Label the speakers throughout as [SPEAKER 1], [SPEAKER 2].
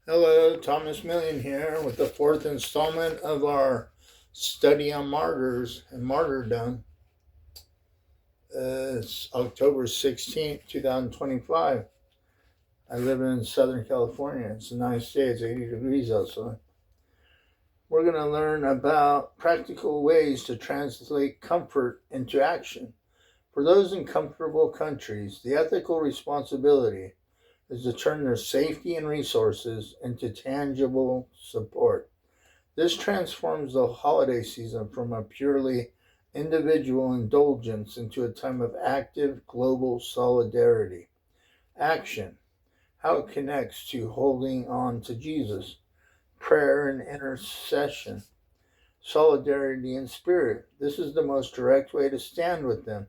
[SPEAKER 1] Hello, Thomas Millian here with the fourth installment of our study on martyrs and martyrdom. It's October 16th, 2025. I live in Southern California. It's a nice day. It's 80 degrees outside. We're going to learn about practical ways to translate comfort into action. For those in comfortable countries, the ethical responsibility is to turn their safety and resources into tangible support. This transforms the holiday season from a purely individual indulgence into a time of active global solidarity. Action. How it connects to holding on to Jesus. Prayer and intercession. Solidarity in spirit. This is the most direct way to stand with them.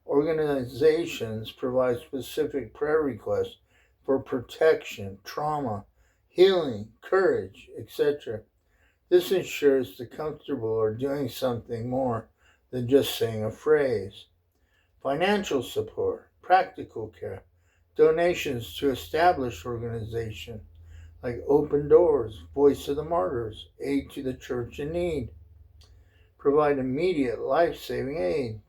[SPEAKER 1] Organizations provide specific prayer requests for protection, trauma, healing, courage, etc. This ensures the comfortable are doing something more than just saying a phrase. Financial support, practical care, donations to established organizations like Open Doors, Voice of the Martyrs, Aid to the Church in Need. Provide immediate life-saving aid,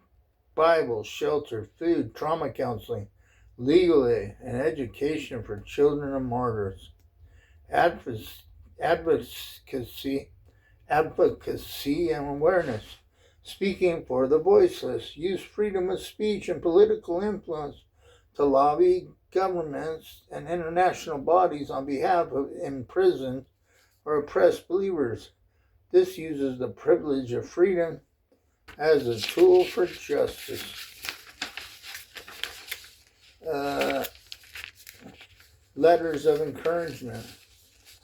[SPEAKER 1] Bible, shelter, food, trauma counseling, legal aid, and education for children of martyrs. Advocacy and awareness. Speaking for the voiceless. Use freedom of speech and political influence to lobby governments and international bodies on behalf of imprisoned or oppressed believers. This uses the privilege of freedom as a tool for justice. Letters of encouragement.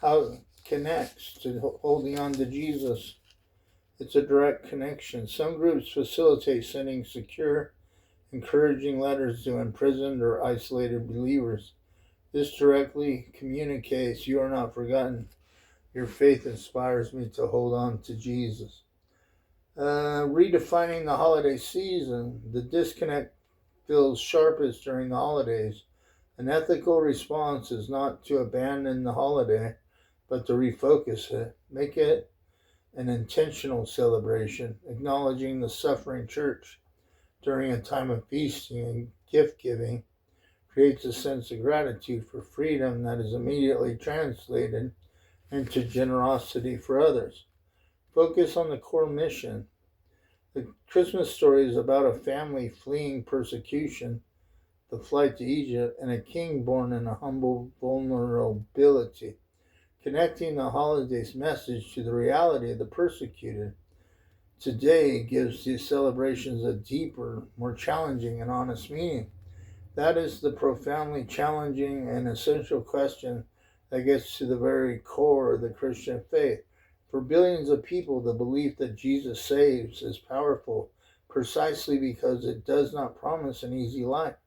[SPEAKER 1] How it connects to holding on to Jesus. It's a direct connection. Some groups facilitate sending secure, encouraging letters to imprisoned or isolated believers. This directly communicates, "You are not forgotten. Your faith inspires me to hold on to Jesus." Redefining the holiday season. The disconnect feels sharpest during the holidays. An ethical response is not to abandon the holiday, but to refocus it. Make it an intentional celebration, acknowledging the suffering church during a time of feasting and gift giving creates a sense of gratitude for freedom that is immediately translated into generosity for others. Focus on the core mission. The Christmas story is about a family fleeing persecution, the flight to Egypt, and a king born in a humble vulnerability. Connecting the holiday's message to the reality of the persecuted today gives these celebrations a deeper, more challenging, and honest meaning. That is the profoundly challenging and essential question that gets to the very core of the Christian faith. For billions of people, the belief that Jesus saves is powerful precisely because it does not promise an easy life,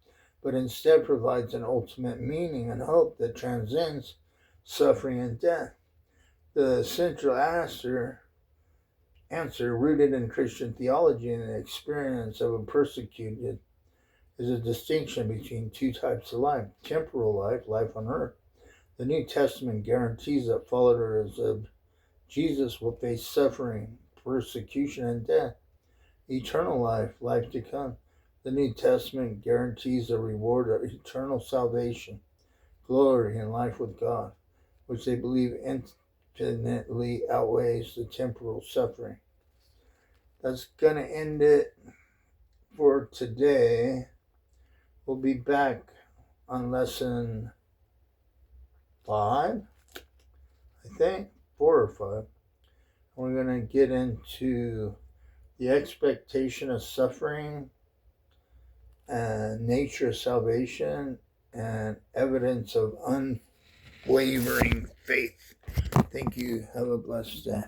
[SPEAKER 1] but instead provides an ultimate meaning and hope that transcends suffering and death. The central answer rooted in Christian theology and the experience of a persecuted is a distinction between two types of life. Temporal life, life on earth. The New Testament guarantees that followers of Jesus will face suffering, persecution, and death. Eternal life, life to come. The New Testament guarantees a reward of eternal salvation, glory, and life with God, which they believe infinitely outweighs the temporal suffering. That's going to end it for today. We'll be back on lesson 5, I think, 4 or 5. We're going to get into the expectation of suffering and nature of salvation and evidence of unwavering faith. Thank you. Have a blessed day.